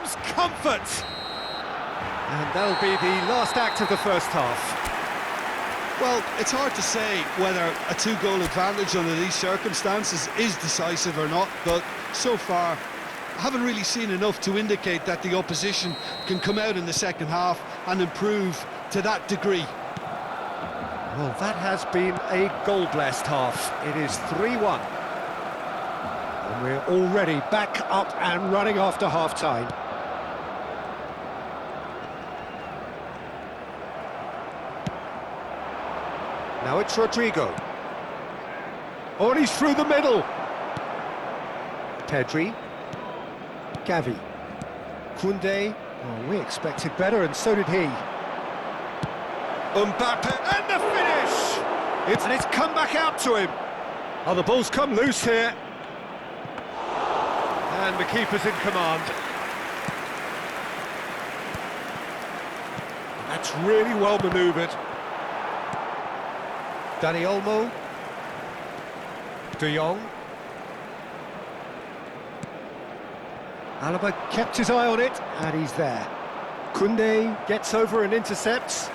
comes comfort. And that'll be the last act of the first half. Well, it's hard to say whether a two-goal advantage under these circumstances is decisive or not, but so far I haven't really seen enough to indicate that the opposition can come out in the second half and improve to that degree. Well, that has been a goal-blessed half. It is 3-1. And we're already back up and running after half-time. Now it's Rodrigo. Oh, and he's through the middle. Pedri. Gavi. Koundé. Oh, we expected better, and so did he. Mbappe, and the finish! And it's come back out to him. Oh, the ball's come loose here. And the keeper's in command. That's really well manoeuvred. Dani Olmo. De Jong. Alaba kept his eye on it, and he's there. Koundé gets over and intercepts.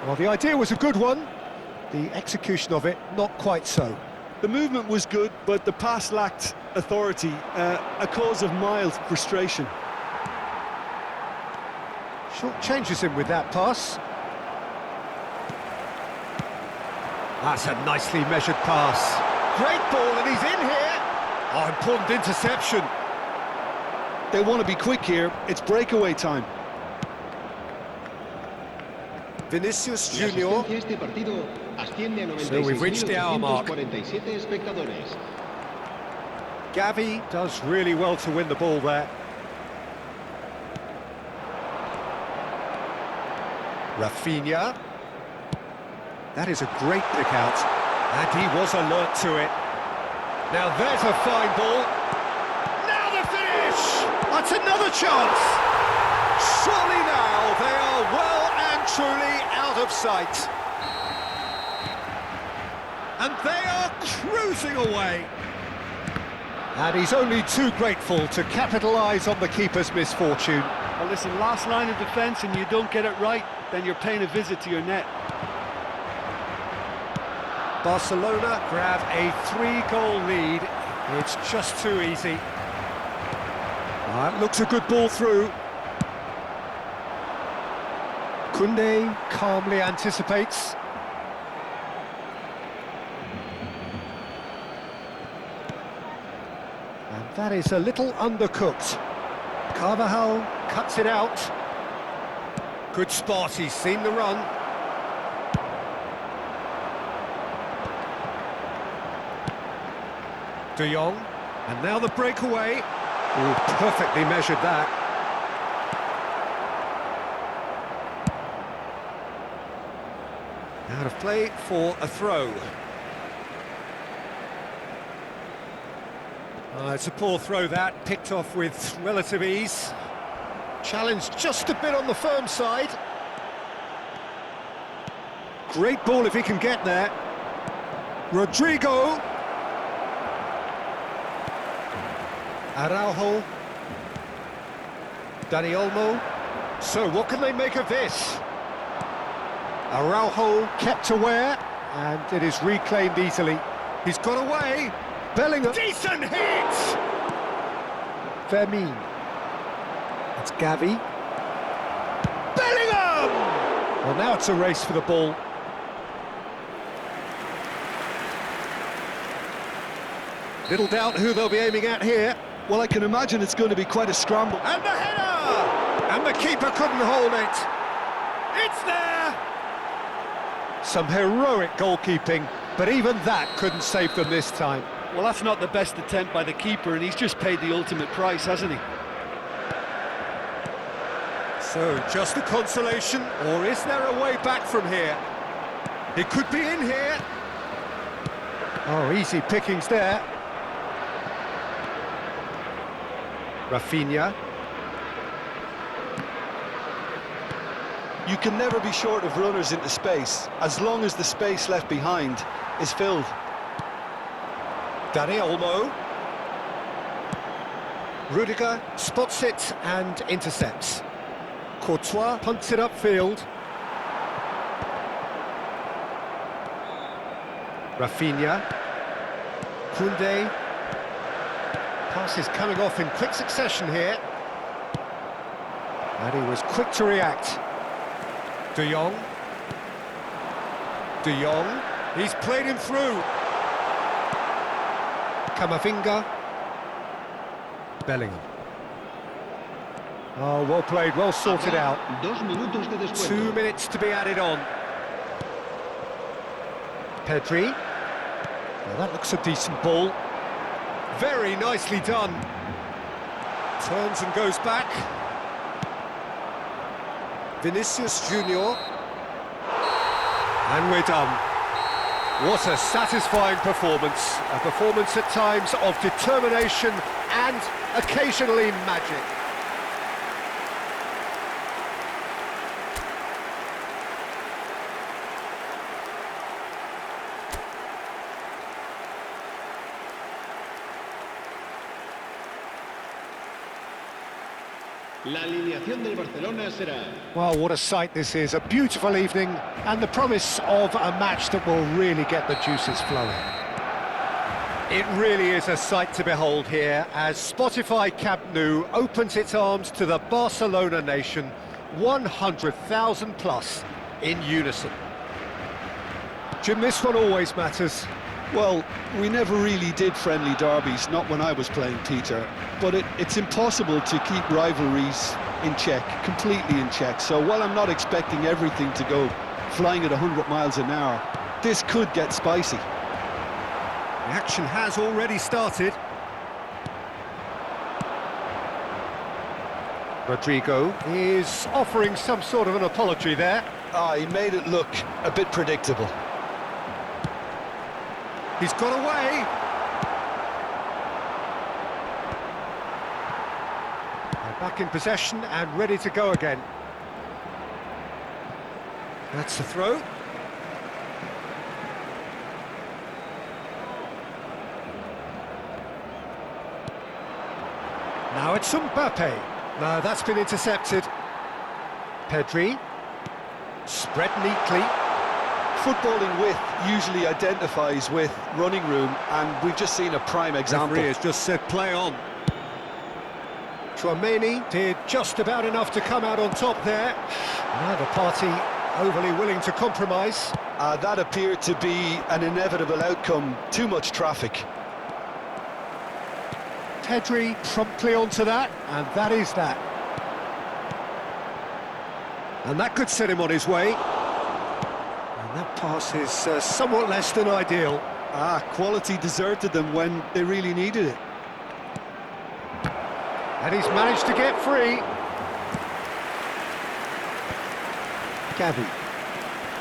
Well, the idea was a good one. The execution of it, not quite so. The movement was good, but the pass lacked authority, a cause of mild frustration. Short changes him with that pass. That's a nicely measured pass. Great ball, and he's in here. Oh, important interception. They want to be quick here. It's breakaway time. Vinicius Junior. So we've reached the hour mark. Gavi does really well to win the ball there. Rafinha. That is a great pick out, and he was alert to it. Now there's a fine ball. Now the finish! That's another chance! Surely now they are well and truly out of sight. And they are cruising away. And he's only too grateful to capitalise on the keeper's misfortune. Well, listen, last line of defence and you don't get it right, then you're paying a visit to your net. Barcelona grab a 3-goal lead. It's just too easy. That looks a good ball through. Koundé calmly anticipates. And that is a little undercooked. Carvajal cuts it out. Good spot, he's seen the run. De Jong, and now the breakaway. Oh, perfectly measured that. Out of play for a throw. It's a poor throw that, picked off with relative ease. Challenged just a bit on the firm side. Great ball if he can get there. Rodrigo. Araujo. Dani Olmo. So what can they make of this? Araujo kept aware, and it is reclaimed easily. He's got away. Bellingham. Decent hit! Fermin. It's Gavi. Bellingham! Well, now it's a race for the ball. Little doubt who they'll be aiming at here. Well, I can imagine it's going to be quite a scramble. And the header! And the keeper couldn't hold it. It's there! Some heroic goalkeeping, but even that couldn't save them this time. Well, that's not the best attempt by the keeper, and he's just paid the ultimate price, hasn't he? So, just a consolation, or is there a way back from here? It could be in here. Oh, easy pickings there. Rafinha. You can never be short of runners into space, as long as the space left behind is filled. Dani Olmo. Rudiger spots it and intercepts. Courtois punts it upfield. Rafinha. Koundé. Pass is coming off in quick succession here. And he was quick to react. De Jong. De Jong. He's played him through. Camavinga. Bellingham. Oh, well played, well sorted out. 2 minutes to be added on. Pedri. Well, that looks a decent ball. Very nicely done. Turns and goes back. Vinicius Junior. And we're done. What a satisfying performance. A performance at times of determination and occasionally magic. La alineación del Barcelona será... Well, what a sight this is. A beautiful evening and the promise of a match that will really get the juices flowing. It really is a sight to behold here as Spotify Camp Nou opens its arms to the Barcelona nation, 100,000 plus in unison. Jim, this one always matters. Well, we never really did friendly derbies, not when I was playing, Peter. But it's impossible to keep rivalries in check, completely in check. So while I'm not expecting everything to go flying at 100 miles an hour, this could get spicy. The action has already started. Rodrigo is offering some sort of an apology there. He made it look a bit predictable. He's got away. They're back in possession and ready to go again. That's the throw. Now it's Mbappe. No, that's been intercepted. Pedri. Spread neatly. Footballing width usually identifies with running room, and we've just seen a prime example. Referee has just said play on. Tchouaméni did just about enough to come out on top there. Neither party overly willing to compromise. That appeared to be an inevitable outcome. Too much traffic. Pedri promptly onto that, and that is that. And that could set him on his way. And that pass is somewhat less than ideal. Quality deserted them when they really needed it. And he's managed to get free. Gavi.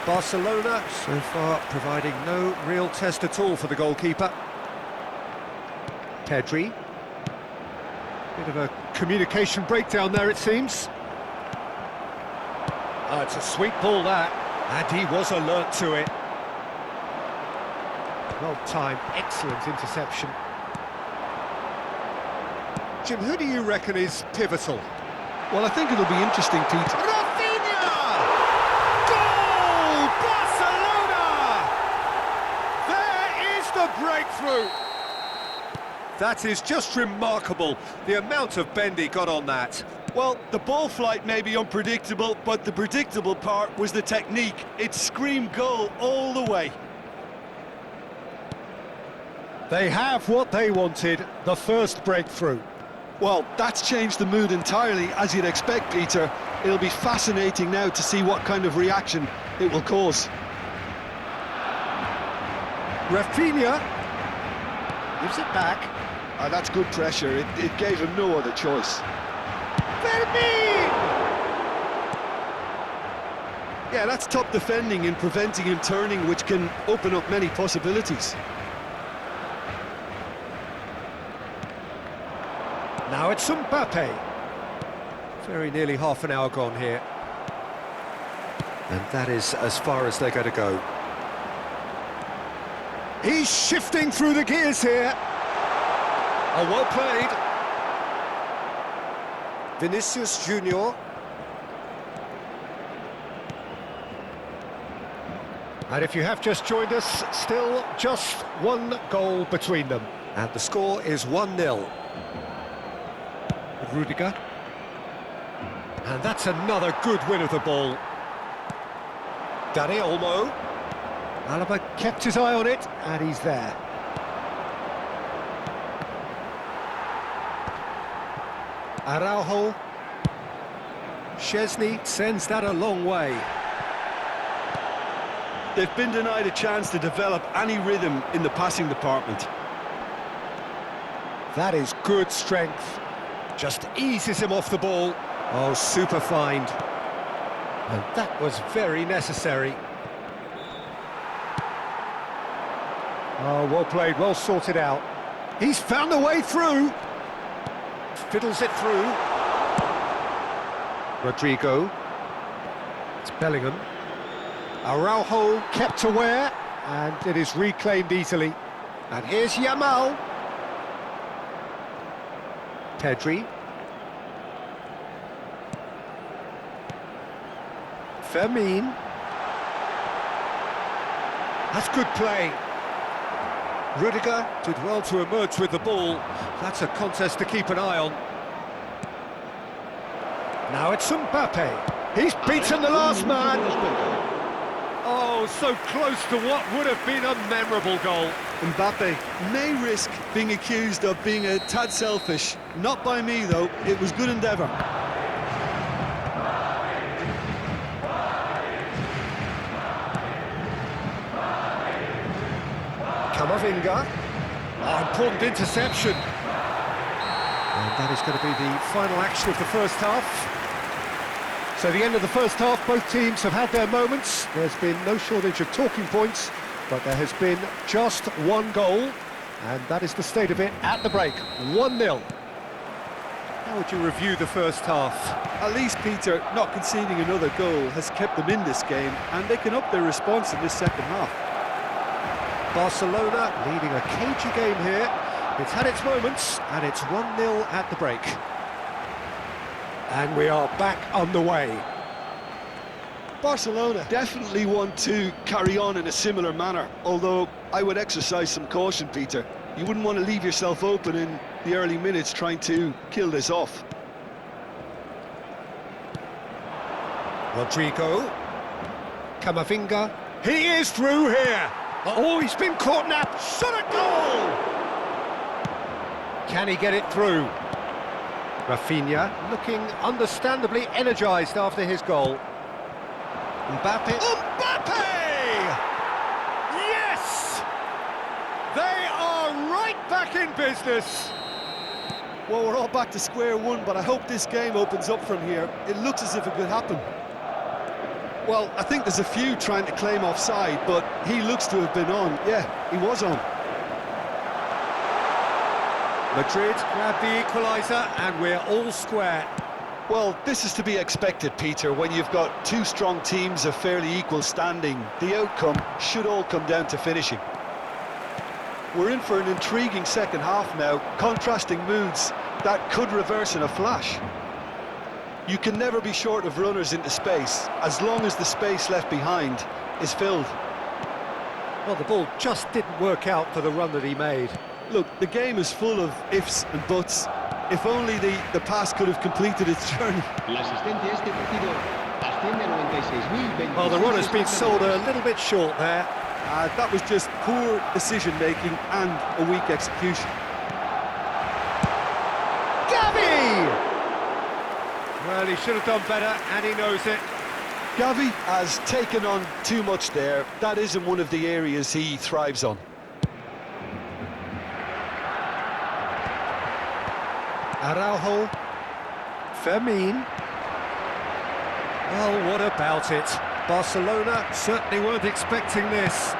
Barcelona so far providing no real test at all for the goalkeeper. Pedri. Bit of a communication breakdown there, it seems. Oh, it's a sweet ball, that. And he was alert to it. Well-timed, excellent interception. Jim, who do you reckon is pivotal? Well, I think it'll be interesting, Pete. Rafinha! Goal! Barcelona! There is the breakthrough! That is just remarkable, the amount of bend he got on that. Well, the ball flight may be unpredictable, but the predictable part was the technique. It screamed goal all the way. They have what they wanted, the first breakthrough. Well, that's changed the mood entirely, as you'd expect, Peter. It'll be fascinating now to see what kind of reaction it will cause. Rafinha gives it back. That's good pressure. It gave him no other choice. Fermin! Yeah, that's top defending and preventing him turning, which can open up many possibilities. Now it's Mbappe. Very nearly half an hour gone here. And that is as far as they're going to go. He's shifting through the gears here. Oh, well played. Vinicius Junior. And if you have just joined us, still just one goal between them. And the score is 1-0. Rudiger. And that's another good win of the ball. Dani Olmo. Alaba kept his eye on it, and he's there. Araujo. Szczesny sends that a long way. They've been denied a chance to develop any rhythm in the passing department. That is good strength. Just eases him off the ball. Oh, super find. And that was very necessary. Oh, well played, well sorted out. He's found a way through. Fiddles it through. Rodrigo. It's Bellingham. Araujo kept aware, and it is reclaimed easily. And here's Yamal. Pedri. Fermin. That's good play. Rudiger did well to emerge with the ball. That's a contest to keep an eye on. Now it's Mbappe. He's beaten the last man. Oh, so close to what would have been a memorable goal. Mbappe may risk being accused of being a tad selfish. Not by me, though. It was good endeavour. Camavinga. Oh, important interception. And that is going to be the final action of the first half. So the end of the first half, both teams have had their moments. There's been no shortage of talking points, but there has been just one goal, and that is the state of it at the break, 1-0. How would you review the first half? At least, Peter, not conceding another goal has kept them in this game, and they can up their response in this second half. Barcelona leading a cagey game here. It's had its moments, and it's 1-0 at the break. And we are back on the way. Barcelona definitely want to carry on in a similar manner, although I would exercise some caution, Peter. You wouldn't want to leave yourself open in the early minutes trying to kill this off. Rodrigo. Camavinga. He is through here. Oh, he's been caught napped. Shot a goal! Can he get it through? Rafinha looking understandably energised after his goal. Mbappe. Mbappe! Yes! They are right back in business. Well, we're all back to square one, but I hope this game opens up from here. It looks as if it could happen. Well, I think there's a few trying to claim offside, but he looks to have been on. Yeah, he was on. Madrid grabbed the equaliser, and we're all square. Well, this is to be expected, Peter, when you've got two strong teams of fairly equal standing. The outcome should all come down to finishing. We're in for an intriguing second half now, contrasting moods that could reverse in a flash. You can never be short of runners into space, as long as the space left behind is filled. Well, the ball just didn't work out for the run that he made. Look, the game is full of ifs and buts. If only the pass could have completed its journey. Well, the runner's been sold a little bit short there. That was just poor decision-making and a weak execution. Gavi! Well, he should have done better, and he knows it. Gavi has taken on too much there. That isn't one of the areas he thrives on. Araujo. Fermin. Well, what about it? Barcelona certainly weren't expecting this.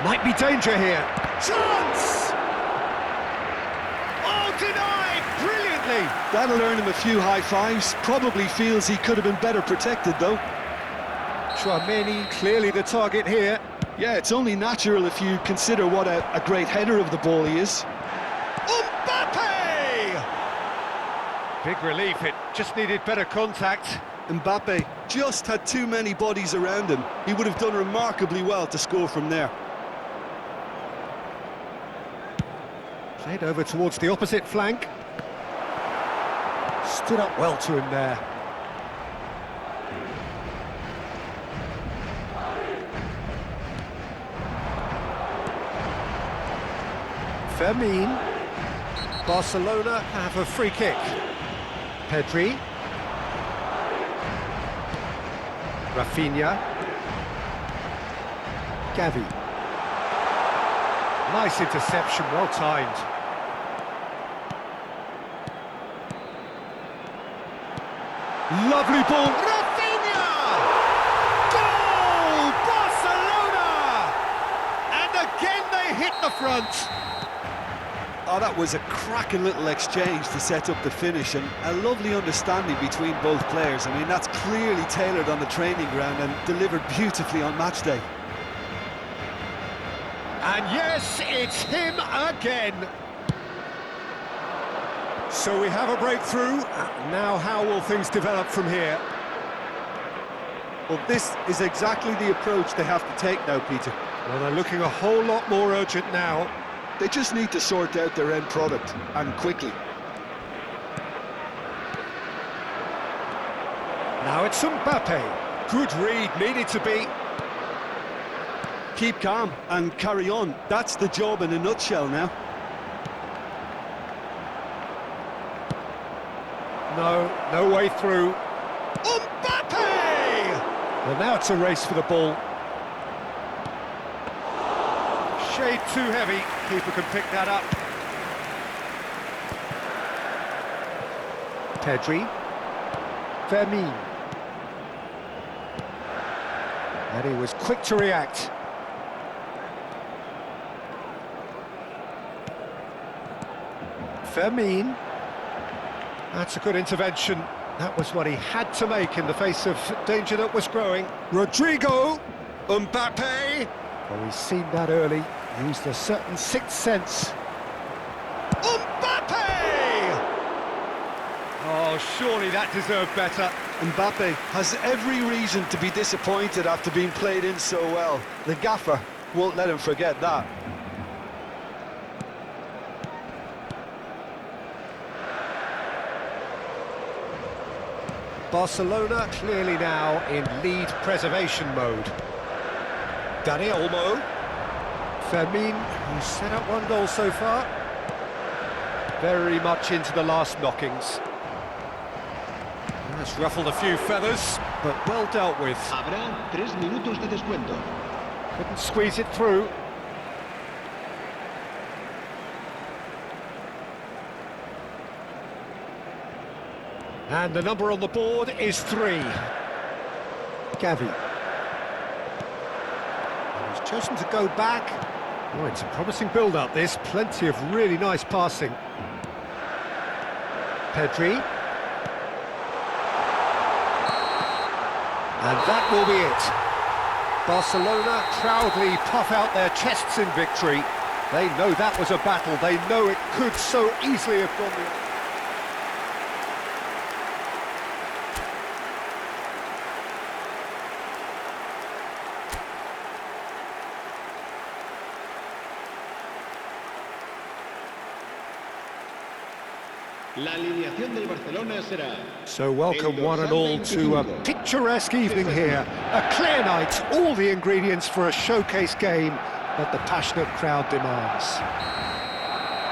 Might be danger here. Chance! Oh, denied! Brilliantly! That'll earn him a few high fives. Probably feels he could have been better protected, though. Tchouaméni clearly the target here. Yeah, it's only natural if you consider what a great header of the ball he is. Mbappe! Big relief, it just needed better contact. Mbappe just had too many bodies around him. He would have done remarkably well to score from there. Played over towards the opposite flank. Stood up well to him there. Fermin. Barcelona have a free kick. Pedri. Rafinha. Gavi. Nice interception, well timed. Lovely ball. Rafinha! Goal! Barcelona! And again they hit the front. Oh, that was a cracking little exchange to set up the finish, and a lovely understanding between both players. I mean, that's clearly tailored on the training ground and delivered beautifully on match day. And yes, it's him again. So we have a breakthrough. Now how will things develop from here? Well, this is exactly the approach they have to take now, Peter. Well, they're looking a whole lot more urgent now. They just need to sort out their end product, and quickly. Now it's Mbappe. Good read, needed to be. Keep calm and carry on. That's the job in a nutshell now. No way through. Mbappe! Well, now it's a race for the ball. Shade too heavy. Keeper can pick that up. Pedri. Fermin. And he was quick to react. Fermin. That's a good intervention. That was what he had to make in the face of danger that was growing. Rodrigo. Mbappe. Well, he's seen that early. Used a certain sixth sense. Mbappe! Oh, surely that deserved better. Mbappe has every reason to be disappointed after being played in so well. The gaffer won't let him forget that. Barcelona clearly now in lead preservation mode. Dani Olmo. Fermin, who's set up one goal so far. Very much into the last knockings. That's ruffled a few feathers, but well dealt with. Habrá 3 minutos de descuento. Couldn't squeeze it through. And the number on the board is 3. Gavi. He's chosen to go back. Oh, it's a promising build-up, this. Plenty of really nice passing. Pedri. And that will be it. Barcelona proudly puff out their chests in victory. They know that was a battle. They know it could so easily have gone the... La alineación del Barcelona será... So welcome one and all to a picturesque evening here. A clear night, all the ingredients for a showcase game that the passionate crowd demands.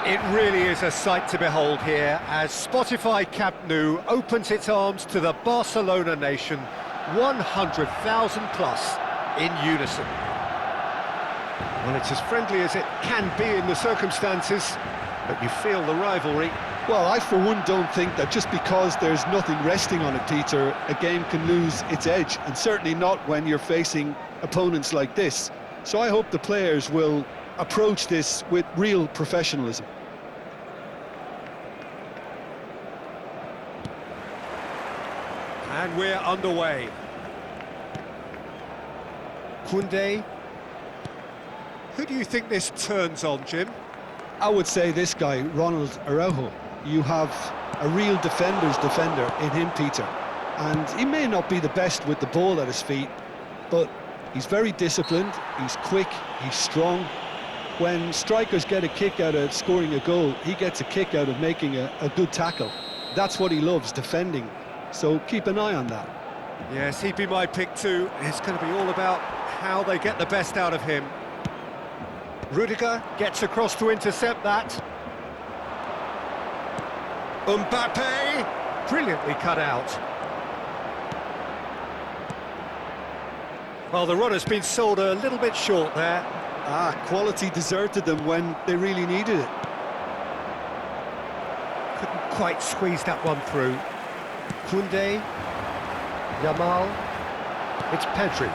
It really is a sight to behold here as Spotify Camp Nou opens its arms to the Barcelona nation, 100,000 plus in unison. Well, it's as friendly as it can be in the circumstances, but you feel the rivalry. Well, I for one don't think that just because there's nothing resting on it, Peter, a game can lose its edge, and certainly not when you're facing opponents like this. So I hope the players will approach this with real professionalism. And we're underway. Koundé. Who do you think this turns on, Jim? I would say this guy, Ronald Araujo. You have a real defender's defender in him, Peter. And he may not be the best with the ball at his feet, but he's very disciplined, he's quick, he's strong. When strikers get a kick out of scoring a goal, he gets a kick out of making a good tackle. That's what he loves, defending. So keep an eye on that. Yes, he'd be my pick too. It's going to be all about how they get the best out of him. Rudiger gets across to intercept that. Mbappe, brilliantly cut out. Well, the run has been sold a little bit short there. Quality deserted them when they really needed it. Couldn't quite squeeze that one through. Koundé, Yamal, it's Pedri.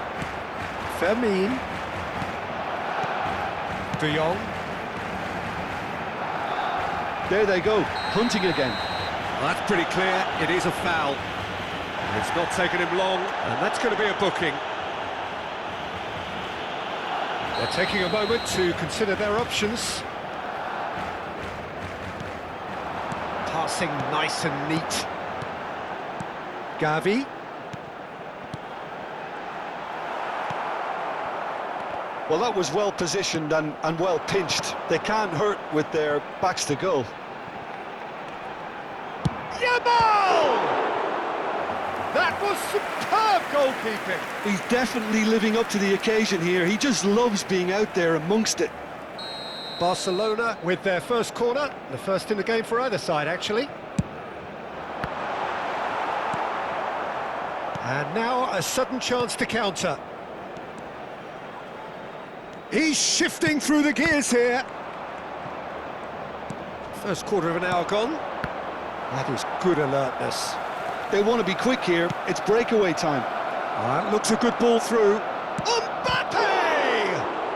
Fermin. De Jong. There they go, hunting again. Well, that's pretty clear, it is a foul. It's not taken him long, and that's going to be a booking. They're taking a moment to consider their options. Passing nice and neat. Gavi. Well, that was well positioned and well pinched. They can't hurt with their backs to goal. Yamal! That was superb goalkeeping. He's definitely living up to the occasion here. He just loves being out there amongst it. Barcelona with their first corner, the first in the game for either side, actually. And now a sudden chance to counter. He's shifting through the gears here. First quarter of an hour gone. That is good alertness. They want to be quick here. It's breakaway time. That looks a good ball through. Mbappe!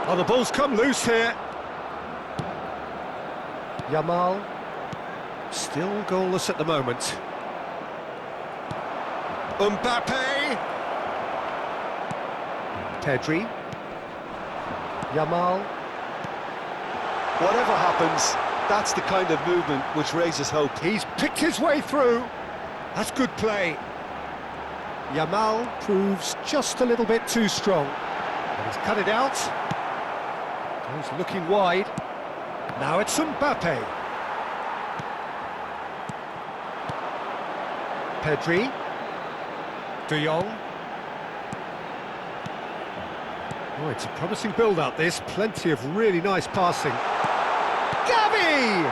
Oh, the ball's come loose here. Yamal. Still goalless at the moment. Mbappe! Pedri. Yamal. Whatever happens, that's the kind of movement which raises hope. He's picked his way through. That's good play. Yamal proves just a little bit too strong. But he's cut it out. He's looking wide. Now it's Mbappe. Pedri. De Jong. Oh, it's a promising build-up, this. Plenty of really nice passing. Gavi!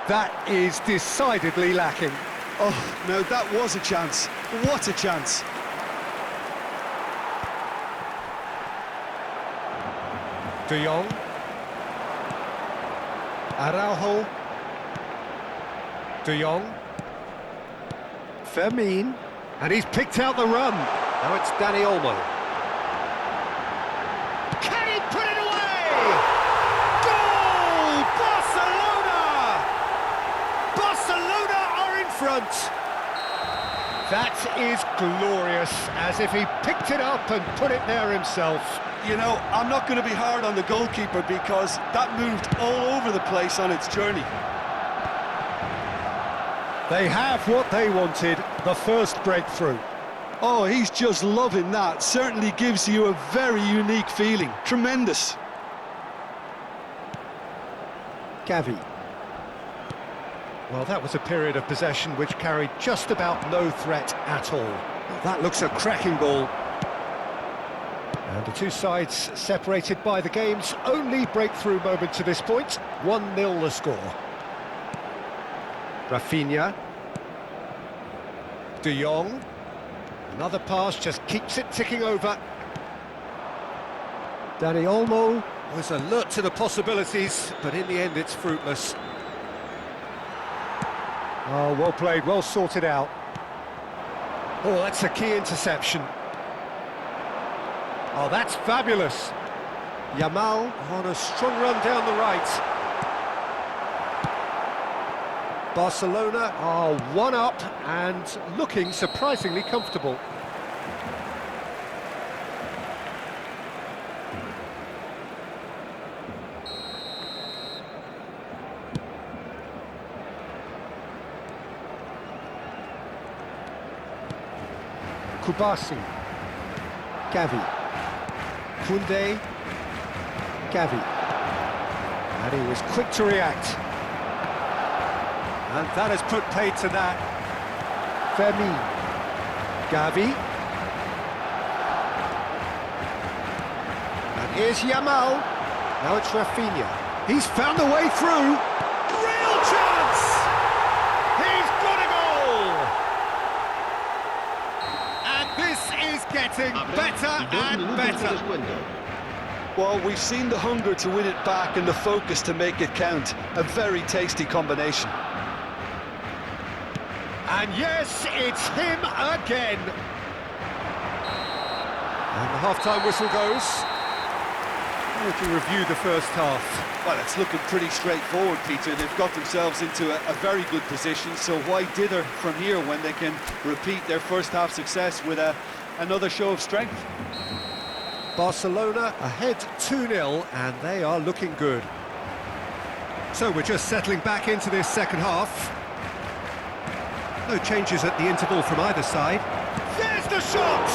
That is decidedly lacking. Oh, no, that was a chance. What a chance. De Jong. Araujo. De Jong. Fermin. And he's picked out the run. Now it's Dani Olmo. Can he put it away? Goal! Barcelona! Barcelona are in front. That is glorious, as if he picked it up and put it there himself. You know, I'm not going to be hard on the goalkeeper because that moved all over the place on its journey. They have what they wanted, the first breakthrough. Oh, he's just loving that. Certainly gives you a very unique feeling. Tremendous. Gavi. Well, that was a period of possession which carried just about no threat at all. Well, that looks a cracking ball. And the two sides separated by the game's only breakthrough moment to this point. 1-0 the score. Rafinha. De Jong. Another pass just keeps it ticking over. Dani Olmo was alert to the possibilities, but in the end it's fruitless. Oh, well played, well sorted out. Oh, that's a key interception. Oh, that's fabulous. Yamal on a strong run down the right. Barcelona are one up and looking surprisingly comfortable. Kubasi. Gavi. Koundé. Gavi. And he was quick to react. And that has put paid to that. Fermin. Gavi. And here's Yamal. Now it's Rafinha. He's found a way through. Real chance! He's got a goal! And this is getting better and better. Well, we've seen the hunger to win it back and the focus to make it count. A very tasty combination. And yes, it's him again. And the half-time whistle goes. How would you review the first half? Well, it's looking pretty straightforward, Peter. They've got themselves into a very good position, so why dither from here when they can repeat their first half success with another show of strength? Barcelona ahead 2-0, and they are looking good. So we're just settling back into this second half. No changes at the interval from either side. There's the shot!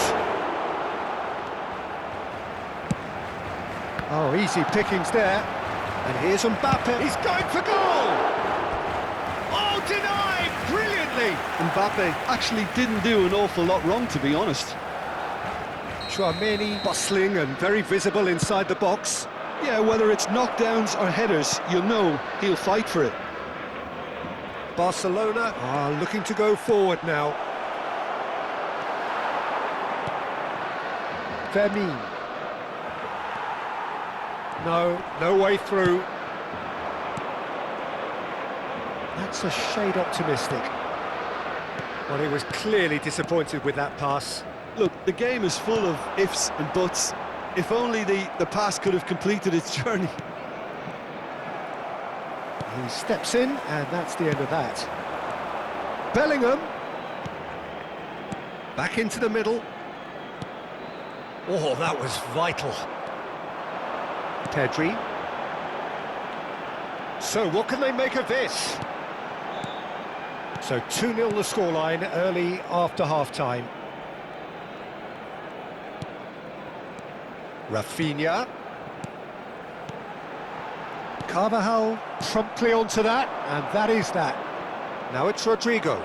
Oh, easy pickings there. And here's Mbappe. He's going for goal! Oh, denied! Brilliantly! Mbappe actually didn't do an awful lot wrong, to be honest. Chouameni bustling and very visible inside the box. Yeah, whether it's knockdowns or headers, you'll know he'll fight for it. Barcelona are looking to go forward now. Fermin. No way through. That's a shade optimistic. Well, he was clearly disappointed with that pass. Look, the game is full of ifs and buts. If only the pass could have completed its journey. He steps in, and that's the end of that. Bellingham. Back into the middle. Oh, that was vital. Pedri. So, what can they make of this? So, 2-0 the scoreline early after half-time. Rafinha. Carvajal promptly onto that, and that is that. Now it's Rodrigo.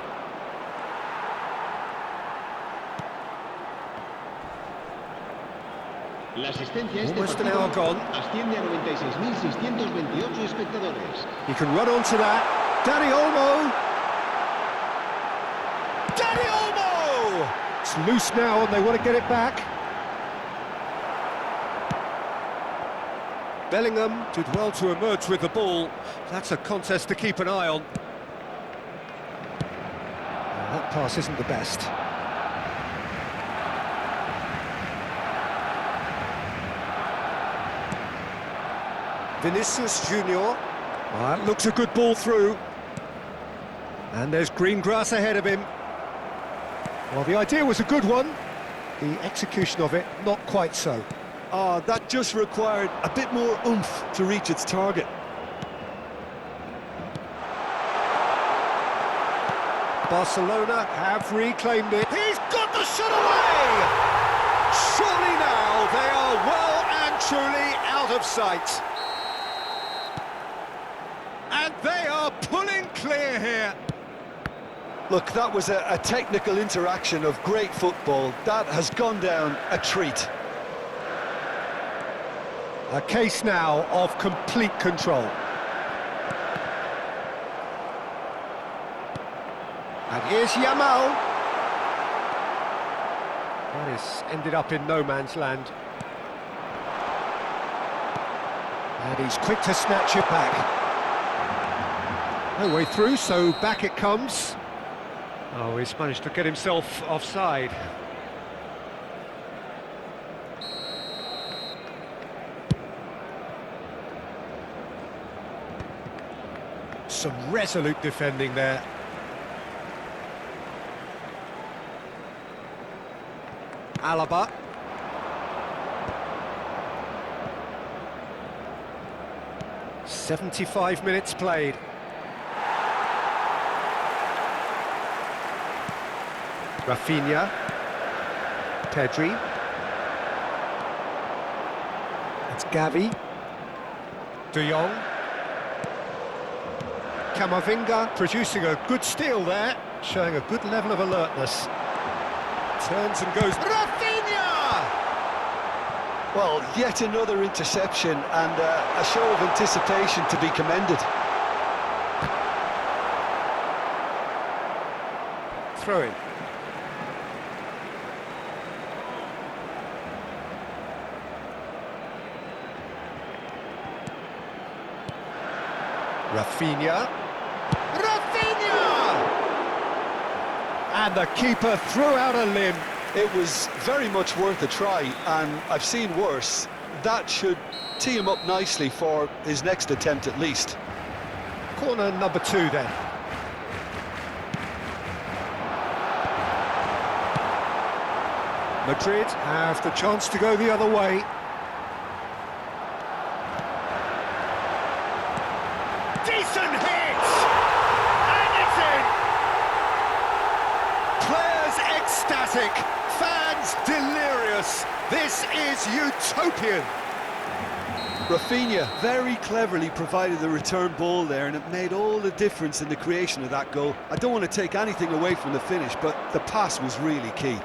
La asistencia a este Almost an partido hour gone. asciende a 96.628 espectadores. He can run onto that. Dani Olmo! Dani Olmo! It's loose now and they want to get it back. Bellingham did well to emerge with the ball. That's a contest to keep an eye on. That pass isn't the best. Vinicius Junior. That looks a good ball through. And there's green grass ahead of him. Well, the idea was a good one. The execution of it, not quite so. That just required a bit more oomph to reach its target. Barcelona have reclaimed it. He's got the shot away! Surely now they are well and truly out of sight. And they are pulling clear here. Look, that was a technical interaction of great football. That has gone down a treat. A case now of complete control. And here's Yamal. That has ended up in no man's land. And he's quick to snatch it back. No way through, so back it comes. Oh, he's managed to get himself offside. Some resolute defending there. Alaba. "75 minutes played. Rafinha. Pedri. It's Gavi. De Jong. Camavinga producing a good steal there, showing a good level of alertness. Turns and goes. Rafinha! Well, yet another interception and a show of anticipation to be commended. Throw in. Rafinha. Rafinha! And the keeper threw out a limb. It was very much worth a try, and I've seen worse. That should tee him up nicely for his next attempt at least. Corner number 2 then. Madrid have the chance to go the other way. Decent hit! And it's in! Players ecstatic, fans delirious. This is utopian. Rafinha very cleverly provided the return ball there, and it made all the difference in the creation of that goal. I don't want to take anything away from the finish, but the pass was really key.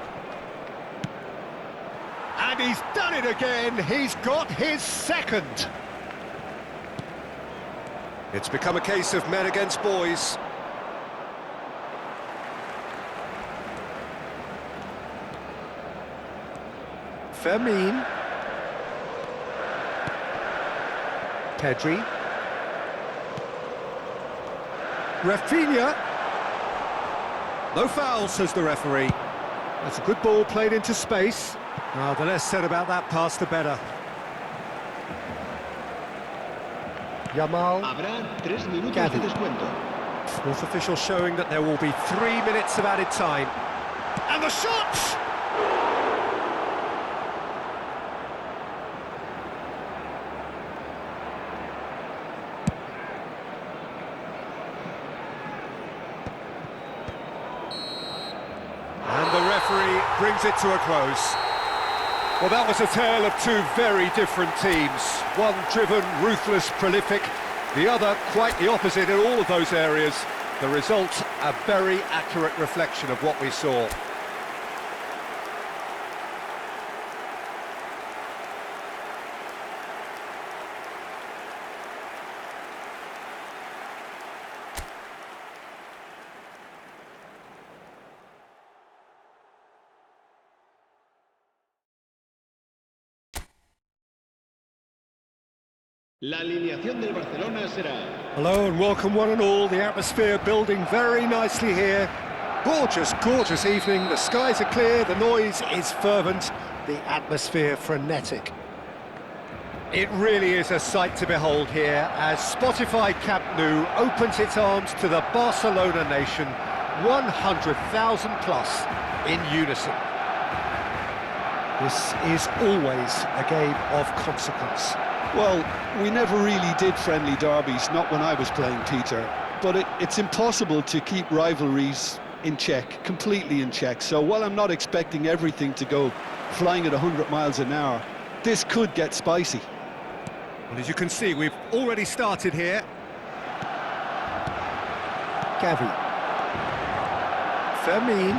And he's done it again. He's got his second. It's become a case of men against boys. Fermin. Pedri. Rafinha. No foul, says the referee. That's a good ball played into space. Well, the less said about that pass, the better. Yamal. Habrá 3 minutos Gavi. de descuento. Fourth official showing that there will be 3 minutes of added time. And the shot! And the referee brings it to a close. Well, that was a tale of two very different teams. One driven, ruthless, prolific. The other quite the opposite in all of those areas. The result, a very accurate reflection of what we saw. La alineación del Barcelona será... Hello and welcome one and all. The atmosphere building very nicely here. Gorgeous, gorgeous evening. The skies are clear, the noise is fervent, the atmosphere frenetic. It really is a sight to behold here as Spotify Camp Nou opens its arms to the Barcelona nation, 100,000 plus in unison. This is always a game of consequence. Well, we never really did friendly derbies, not when I was playing, Peter. But it's impossible to keep rivalries in check, completely in check. So while I'm not expecting everything to go flying at 100 miles an hour, this could get spicy. Well, as you can see, we've already started here. Gavi. Fermin.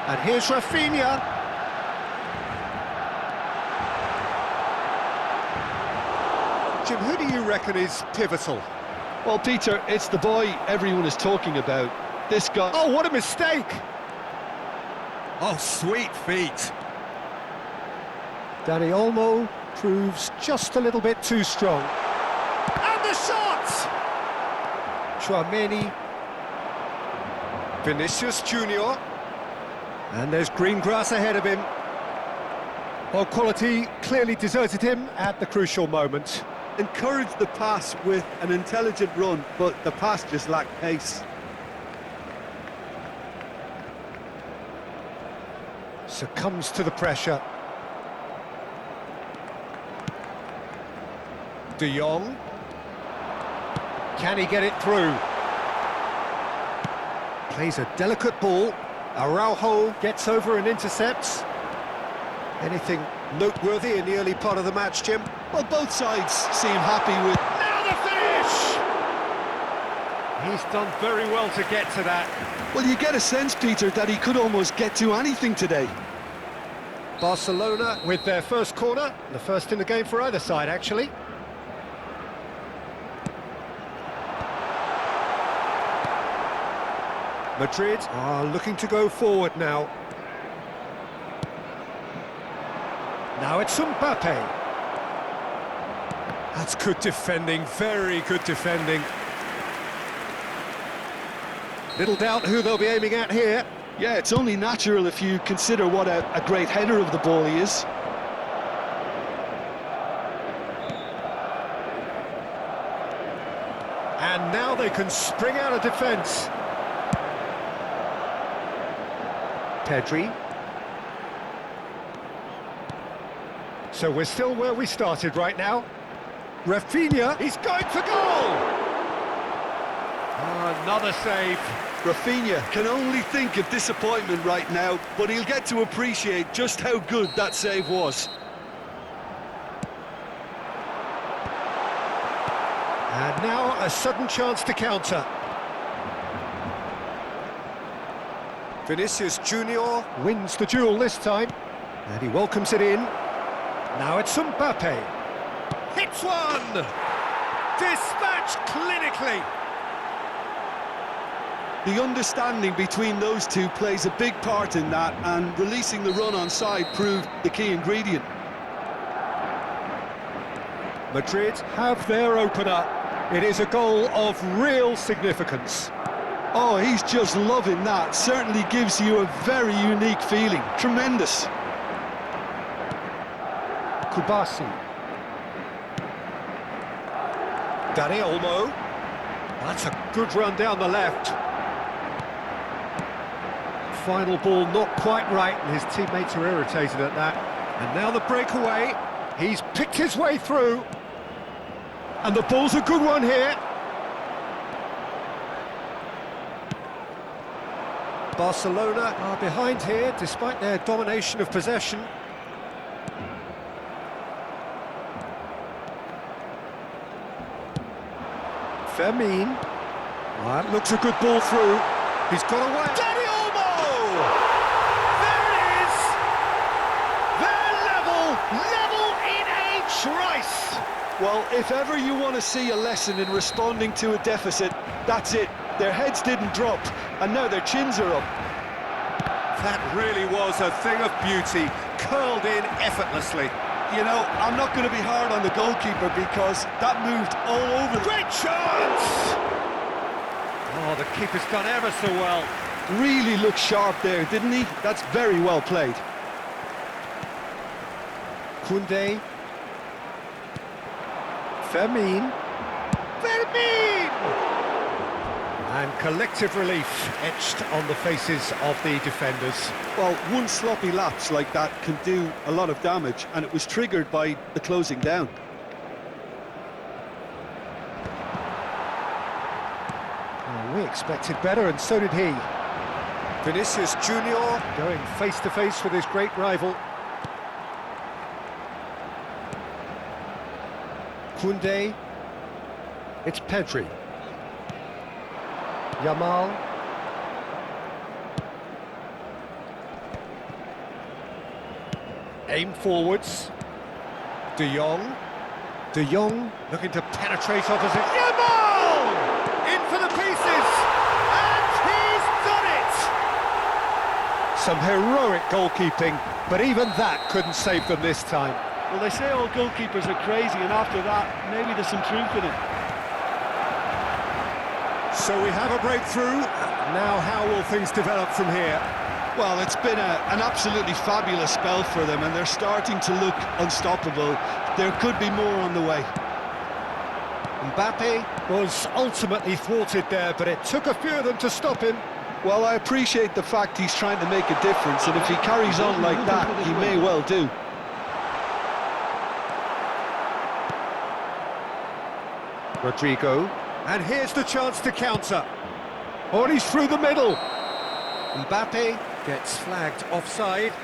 And here's Rafinha. Jim, who do you reckon is pivotal? Well, Peter, it's the boy everyone is talking about. This guy... Oh, what a mistake! Oh, sweet feet. Dani Olmo proves just a little bit too strong. And the shot! Tchouaméni. Vinicius Junior. And there's green grass ahead of him. Well, quality clearly deserted him at the crucial moment. Encouraged the pass with an intelligent run, but the pass just lacked pace. Succumbs to the pressure. De Jong. Can he get it through? Plays a delicate ball. Araujo gets over and intercepts. Anything noteworthy in the early part of the match, Jim? Well, both sides seem happy with... Now the finish! He's done very well to get to that. Well, you get a sense, Peter, that he could almost get to anything today. Barcelona with their first corner, the first in the game for either side, actually. Madrid are looking to go forward now. Now it's Mbappe. That's good defending, very good defending. Little doubt who they'll be aiming at here. Yeah, it's only natural if you consider what a great header of the ball he is. And now they can spring out of defence. Pedri. So we're still where we started right now. Rafinha, he's going for goal! Oh, another save. Rafinha can only think of disappointment right now, but he'll get to appreciate just how good that save was. And now a sudden chance to counter. Vinicius Junior wins the duel this time, and he welcomes it in. Now it's Mbappe. Hits one! Dispatched clinically. The understanding between those two plays a big part in that, and releasing the run on side proved the key ingredient. Madrid have their opener. It is a goal of real significance. Oh, he's just loving that. Certainly gives you a very unique feeling. Tremendous. Kubasi. Dani Olmo. That's a good run down the left. Final ball not quite right, and his teammates are irritated at that. And now the breakaway. He's picked his way through. And the ball's a good one here. Barcelona are behind here, despite their domination of possession. Fermin. Well, that looks a good ball through. He's got away. Dani Olmo! There it is! They're level in a trice! Well, if ever you want to see a lesson in responding to a deficit, that's it. Their heads didn't drop, and now their chins are up. That really was a thing of beauty, curled in effortlessly. You know, I'm not going to be hard on the goalkeeper because that moved all over the... Great chance! Oh, the keeper's done ever so well. Really looked sharp there, didn't he? That's very well played. Koundé. Fermin. And collective relief etched on the faces of the defenders. Well, one sloppy lapse like that can do a lot of damage, and it was triggered by the closing down. Well, we expected better, and so did he. Vinicius Junior going face-to-face with his great rival. Koundé. It's Pedri. Yamal. Aim forwards. De Jong. De Jong looking to penetrate opposite. Yamal! In for the pieces! And he's done it! Some heroic goalkeeping, but even that couldn't save them this time. Well, they say all goalkeepers are crazy, and after that, maybe there's some truth in it. So we have a breakthrough. Now how will things develop from here? Well, it's been an absolutely fabulous spell for them, and they're starting to look unstoppable. There could be more on the way. Mbappe was ultimately thwarted there, but it took a few of them to stop him. Well, I appreciate the fact he's trying to make a difference, and if he carries on like that, he may well do. Rodrigo. And here's the chance to counter. Oh, and he's through the middle. Mbappe gets flagged offside.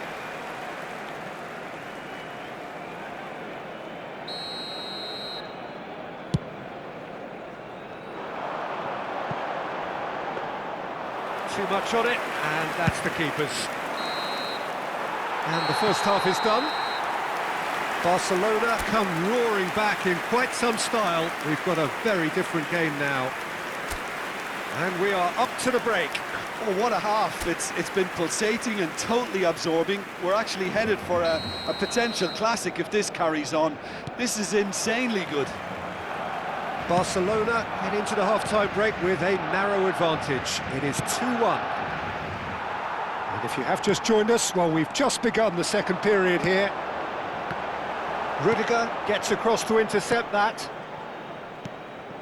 too much on it, and that's the keeper's. And the first half is done. Barcelona come roaring back in quite some style. We've got a very different game now. And we are up to the break. Oh, what a half. It's been pulsating and totally absorbing. We're actually headed for a potential classic if this carries on. This is insanely good. Barcelona head into the half-time break with a narrow advantage. It is 2-1. And if you have just joined us, well, we've just begun the second period here. Rudiger gets across to intercept that.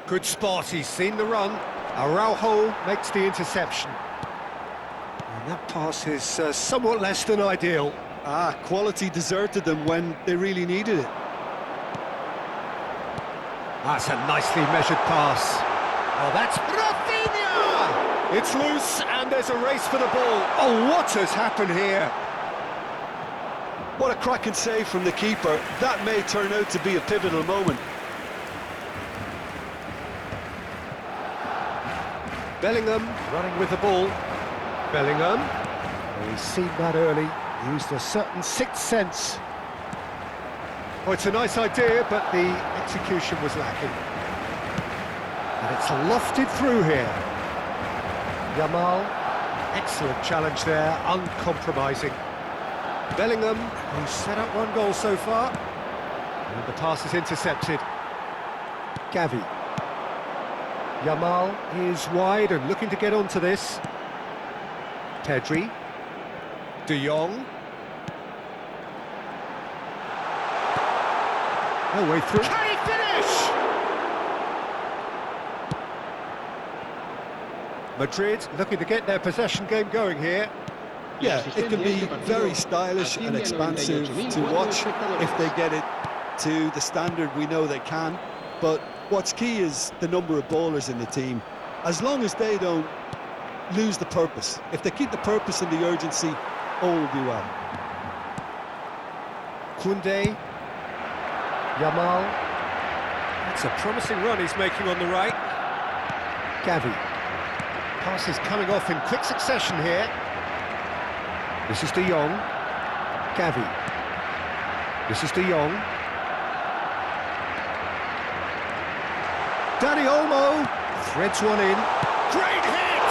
Good spot, he's seen the run. Araujo makes the interception. And that pass is somewhat less than ideal. Quality deserted them when they really needed it. That's a nicely measured pass. Oh, that's Rafinha! It's loose, and there's a race for the ball. Oh, what has happened here? What a cracking save from the keeper. That may turn out to be a pivotal moment. Bellingham running with the ball. Bellingham. Oh, he's seen that early. Used a certain sixth sense. Oh, it's a nice idea, but the execution was lacking. And it's lofted through here. Yamal, excellent challenge there, uncompromising. Bellingham, who's set up one goal so far. And the pass is intercepted. Gavi. Yamal is wide and looking to get onto this. Pedri. De Jong. No way through. Can he finish? Madrid looking to get their possession game going here. Yeah, it can be very stylish and expansive to watch if they get it to the standard we know they can. But what's key is the number of ballers in the team. As long as they don't lose the purpose, if they keep the purpose and the urgency, all will be well. Koundé. Yamal. That's a promising run he's making on the right. Gavi. Pass is coming off in quick succession here. This is De Jong. Gavi. This is De Jong. Dani Olmo threads one in. Great hit!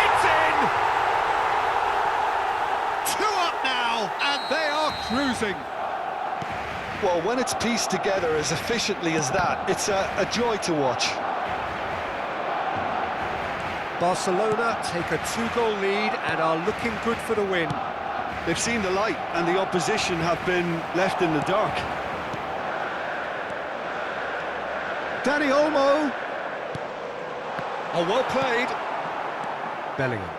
It's in! 2 up now, and they are cruising. Well, when it's pieced together as efficiently as that, it's a joy to watch. Barcelona take a 2-goal lead and are looking good for the win. They've seen the light and the opposition have been left in the dark. Dani Olmo. Oh, well played. Bellingham.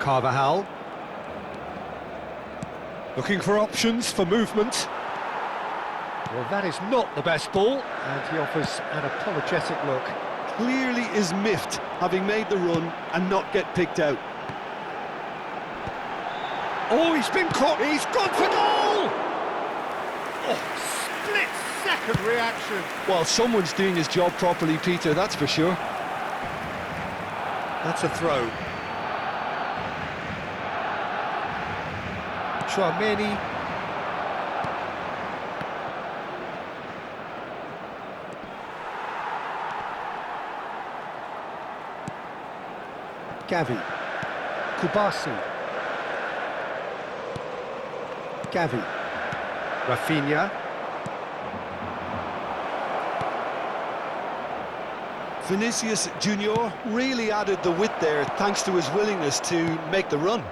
Carvajal. Looking for options for movement. Well, that is not the best ball, and he offers an apologetic look. Clearly is miffed, having made the run and not get picked out. Oh, he's been caught, he's gone for goal! Oh, split-second reaction. Well, someone's doing his job properly, Peter, that's for sure. That's a throw. Tchouaméni. Gavi. Kubasi. Gavi. Rafinha. Vinicius Junior really added the width there thanks to his willingness to make the run.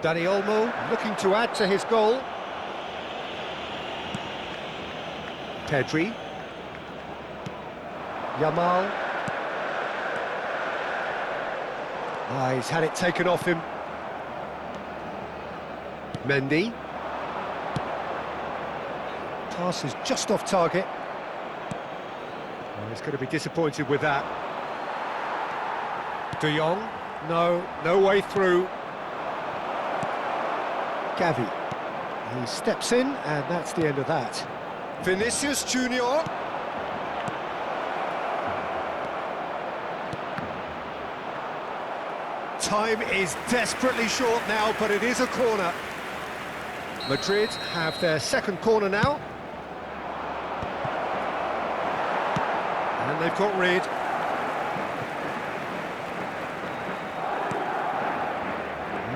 Dani Olmo looking to add to his goal. Pedri. Yamal. He's had it taken off him. Mendy. Pass is just off target. He's going to be disappointed with that. De Jong. No way through. Gavi. He steps in, and that's the end of that. Vinicius Junior. Time is desperately short now, but it is a corner. Madrid have their second corner now. And they've got rid.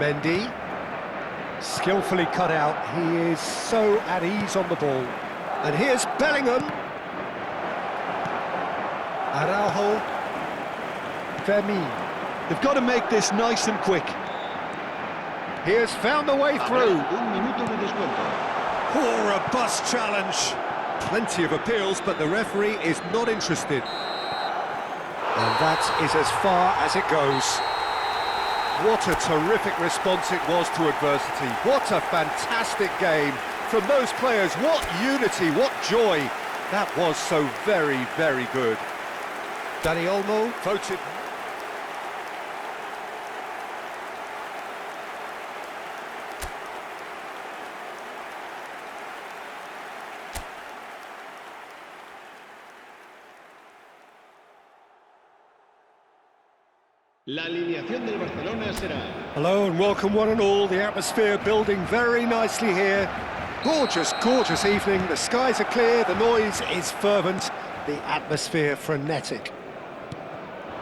Mendy. Skillfully cut out. He is so at ease on the ball. And here's Bellingham. Araujo. Fermin. They've got to make this nice and quick. He has found the way through. Un minuto de descuento. Poor robust challenge. Plenty of appeals, but the referee is not interested. And that is as far as it goes. What a terrific response it was to adversity. What a fantastic game from those players. What unity, what joy. That was so very, very good. Dani Olmo voted. La alineación del Barcelona será: Hello and welcome one and all. The atmosphere building very nicely here. Gorgeous, gorgeous evening. The skies are clear, the noise is fervent, the atmosphere frenetic.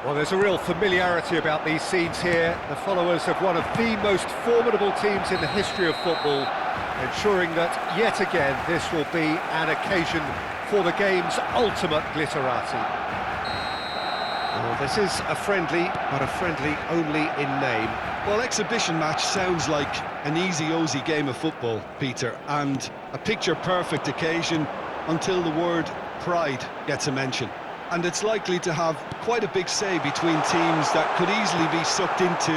Well, there's a real familiarity about these scenes here. The followers of one of the most formidable teams in the history of football, ensuring that yet again this will be an occasion for the game's ultimate glitterati. Well, this is a friendly, but a friendly only in name. Well, exhibition match sounds like an easy-ozy game of football, Peter, and a picture-perfect occasion until the word pride gets a mention. And it's likely to have quite a big say between teams that could easily be sucked into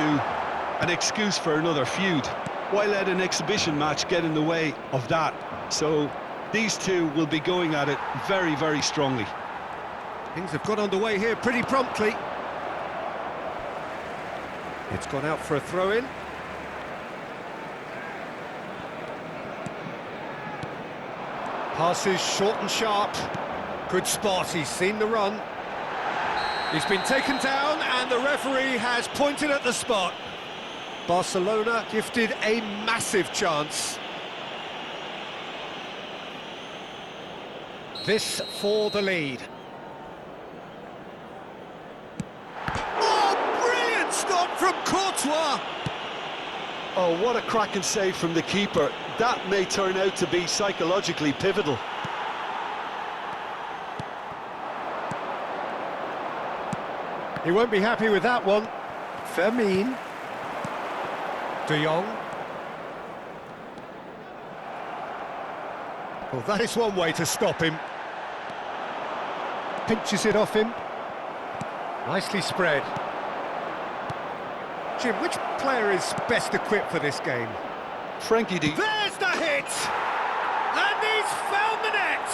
an excuse for another feud. Why let an exhibition match get in the way of that? So these two will be going at it very, very strongly. Things have got underway here pretty promptly. It's gone out for a throw-in. Passes short and sharp. Good spot, he's seen the run. He's been taken down and the referee has pointed at the spot. Barcelona gifted a massive chance. This for the lead. Stop from Courtois! Oh, what a cracking save from the keeper. That may turn out to be psychologically pivotal. He won't be happy with that one. Fermin. De Jong. Well, that is one way to stop him. Pinches it off him. Nicely spread. Jim, which player is best equipped for this game? Frankie de... There's the hit! And he's found the net!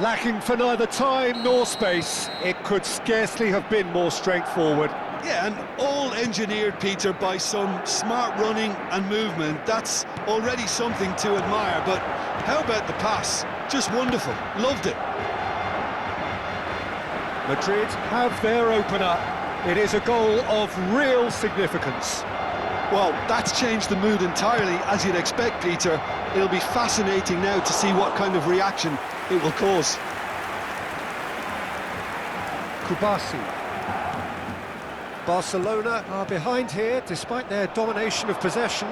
Lacking for neither time nor space, it could scarcely have been more straightforward. Yeah, and all engineered, Peter, by some smart running and movement. That's already something to admire, but how about the pass? Just wonderful. Loved it. Madrid have their opener. It is a goal of real significance. Well, that's changed the mood entirely, as you'd expect, Peter. It'll be fascinating now to see what kind of reaction it will cause. Kubasi. Barcelona are behind here, despite their domination of possession.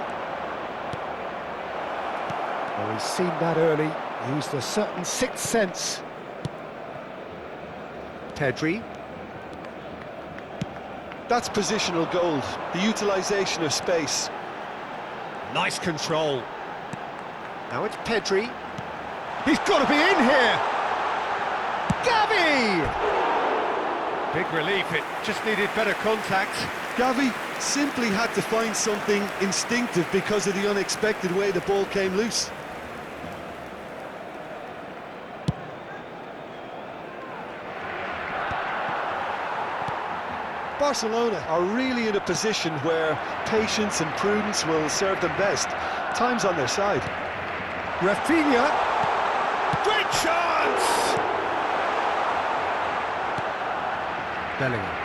Oh, he's seen that early, used a certain sixth sense. Pedri. That's positional gold, the utilisation of space. Nice control. Now it's Pedri. He's got to be in here! Gavi! Big relief, it just needed better contact. Gavi simply had to find something instinctive because of the unexpected way the ball came loose. Barcelona are really in a position where patience and prudence will serve them best. Time's on their side. Rafinha. Great chance! Bellingham.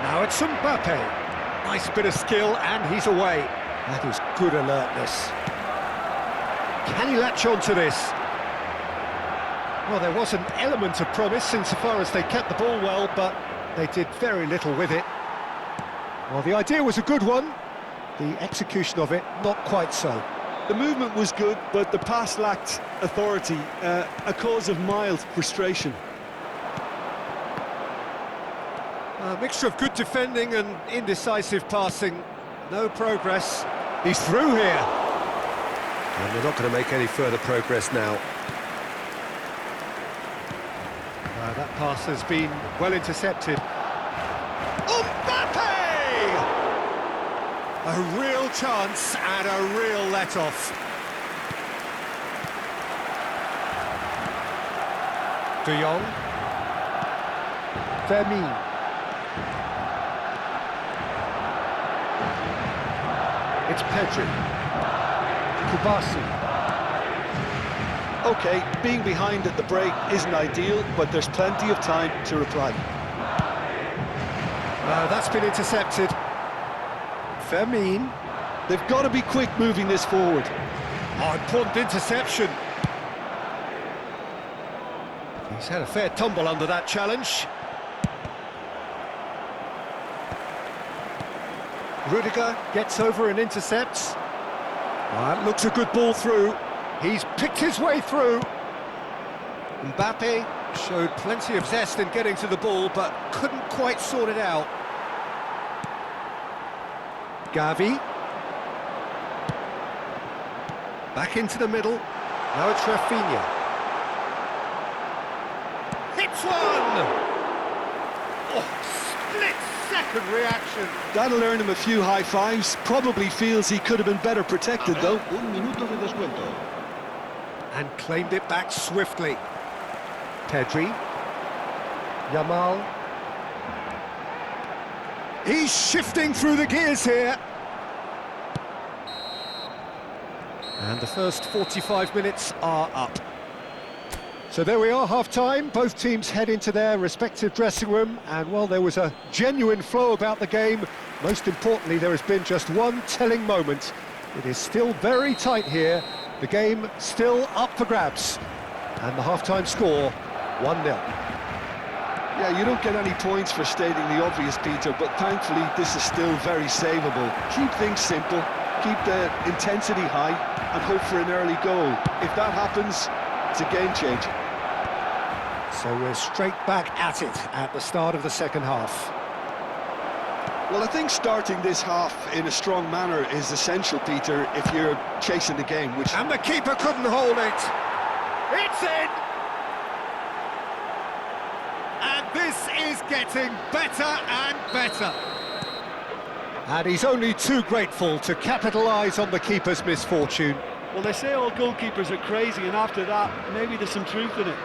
Now it's Mbappe. Nice bit of skill, and he's away. That is good alertness. Can he latch on to this? Well, there was an element of promise insofar as they kept the ball well, but they did very little with it. Well, the idea was a good one. The execution of it, not quite so. The movement was good, but the pass lacked authority, a cause of mild frustration. A mixture of good defending and indecisive passing. No progress. He's through here. And they're not going to make any further progress now. That pass has been well intercepted. Mbappe! A real chance and a real let-off. De Jong. Vermeer. It's Pedri. Kubasi. Okay, being behind at the break isn't ideal, but there's plenty of time to reply. That's been intercepted. Fermin. They've got to be quick moving this forward. Oh, important interception. He's had a fair tumble under that challenge. Rudiger gets over and intercepts. That looks a good ball through. He's picked his way through. Mbappe showed plenty of zest in getting to the ball, but couldn't quite sort it out. Gavi. Back into the middle. Now it's Rafinha. Hits one! Oh, split-second reaction. That'll earn him a few high fives. Probably feels he could have been better protected, though. Un minuto de descuento. And claimed it back swiftly. Pedri. Yamal. He's shifting through the gears here. And the first 45 minutes are up. So there we are, half-time. Both teams head into their respective dressing room, and while there was a genuine flow about the game, most importantly, there has been just one telling moment. It is still very tight here. The game still up for grabs. And the half-time score, 1-0. Yeah, you don't get any points for stating the obvious, Peter, but thankfully this is still very savable. Keep things simple, keep the intensity high, and hope for an early goal. If that happens, it's a game changer. So we're straight back at it at the start of the second half. Well, I think starting this half in a strong manner is essential, Peter, if you're chasing the game, which... And the keeper couldn't hold it. It's in! And this is getting better and better. And he's only too grateful to capitalise on the keeper's misfortune. Well, they say all goalkeepers are crazy, and after that, maybe there's some truth in it.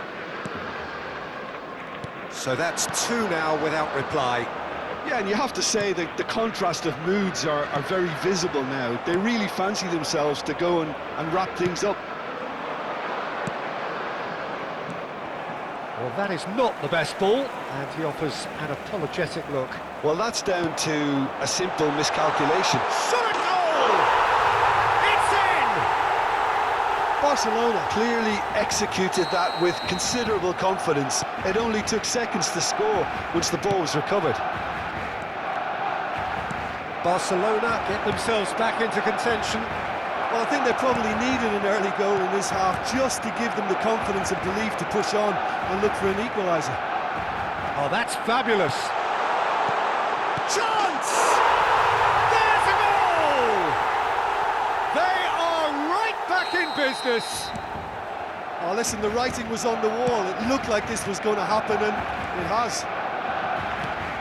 So that's two now without reply. Yeah, and you have to say that the contrast of moods are very visible now. They really fancy themselves to go and wrap things up. Well, that is not the best ball, and he offers an apologetic look. Well, that's down to a simple miscalculation. Shot goal! It's in! Barcelona clearly executed that with considerable confidence. It only took seconds to score once the ball was recovered. Barcelona get themselves back into contention. Well, I think they probably needed an early goal in this half just to give them the confidence and belief to push on and look for an equaliser. Oh, that's fabulous. Chance! There's a goal! They are right back in business. Oh, listen, the writing was on the wall. It looked like this was going to happen, and it has.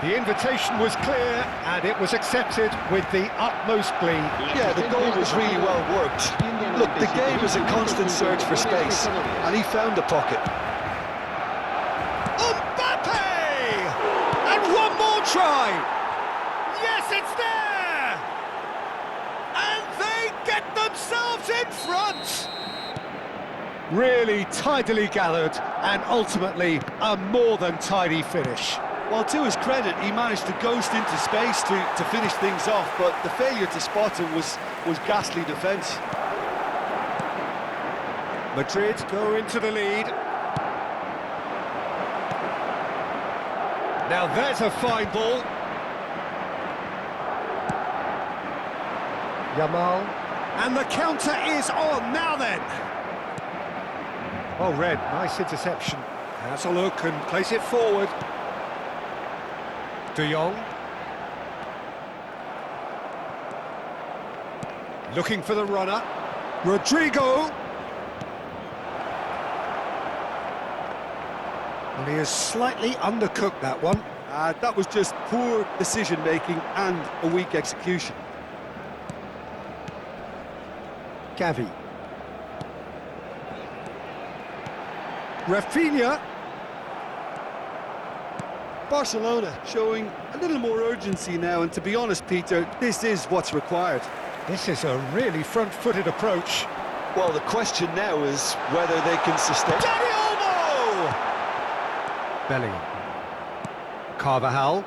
The invitation was clear, and it was accepted with the utmost glee. Yeah, the goal was really well worked. Look, the game is a constant search for space, and he found the pocket. Mbappe! And one more try! Yes, it's there! And they get themselves in front! Really tidily gathered, and ultimately a more than tidy finish. Well, to his credit, he managed to ghost into space to finish things off, but the failure to spot him was ghastly defence. Madrid go into the lead. Now there's a fine ball. Yamal. And the counter is on. Now then. Oh, Red, nice interception. Has a look and plays it forward. De Jong. Looking for the runner. Rodrigo. Well, he has slightly undercooked that one. That was just poor decision-making and a weak execution. Gavi. Rafinha. Barcelona showing a little more urgency now, and to be honest, Peter, this is what's required. This is a really front-footed approach. Well, the question now is whether they can sustain... Dani Olmo! Bellingham. Carvajal.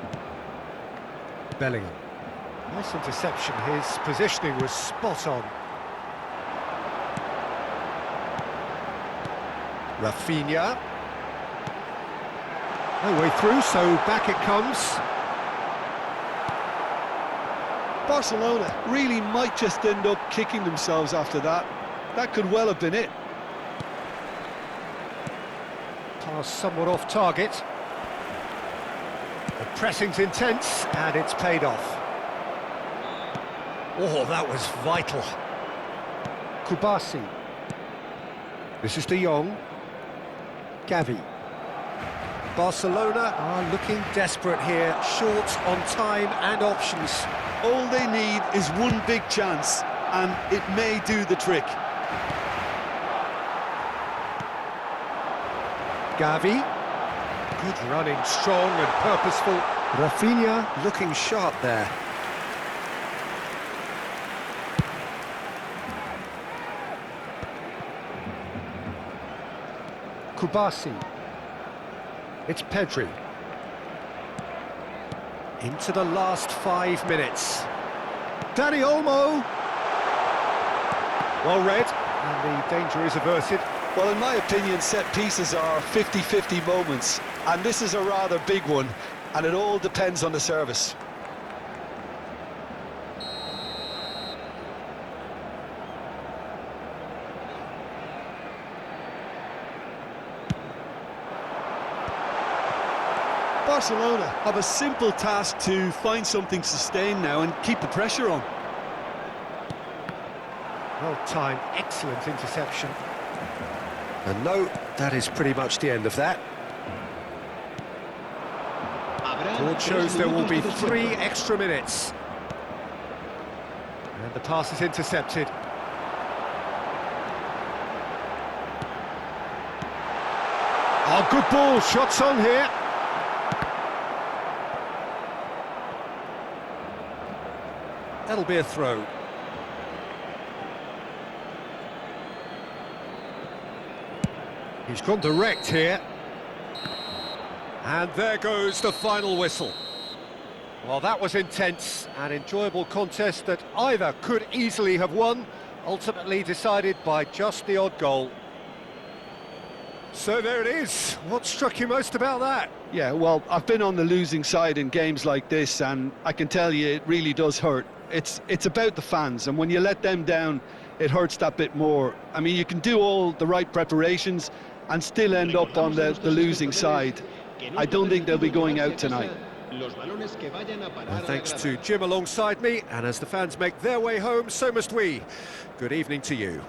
Bellingham. Nice interception. His positioning was spot on. Rafinha. No way through, so back it comes. Barcelona really might just end up kicking themselves after that. That could well have been it. Pass somewhat off target. The pressing's intense, and it's paid off. Oh, that was vital. Kubasi. This is De Jong. Gavi. Barcelona are looking desperate here, short on time and options. All they need is one big chance, and it may do the trick. Gavi. Good running, strong and purposeful. Rafinha looking sharp there. Kubasi. It's Pedri. Into the last 5 minutes. Dani Olmo. Well read, and the danger is averted. Well, in my opinion, set pieces are 50-50 moments, and this is a rather big one, and it all depends on the service. Barcelona have a simple task to find something sustained now and keep the pressure on. Well-timed, excellent interception. And no, that is pretty much the end of that. Board shows there will be 3 extra minutes. And the pass is intercepted. Oh, good ball, shots on here. That'll be a throw. He's gone direct here. And there goes the final whistle. Well, that was intense, an enjoyable contest that either could easily have won, ultimately decided by just the odd goal. So there it is. What struck you most about that? Yeah, well, I've been on the losing side in games like this, and I can tell you it really does hurt. It's about the fans, and when you let them down, it hurts that bit more. I mean, you can do all the right preparations and still end up on the losing side. I don't think they'll be going out tonight. Well, thanks to Jim alongside me, and as the fans make their way home, so must we. Good evening to you.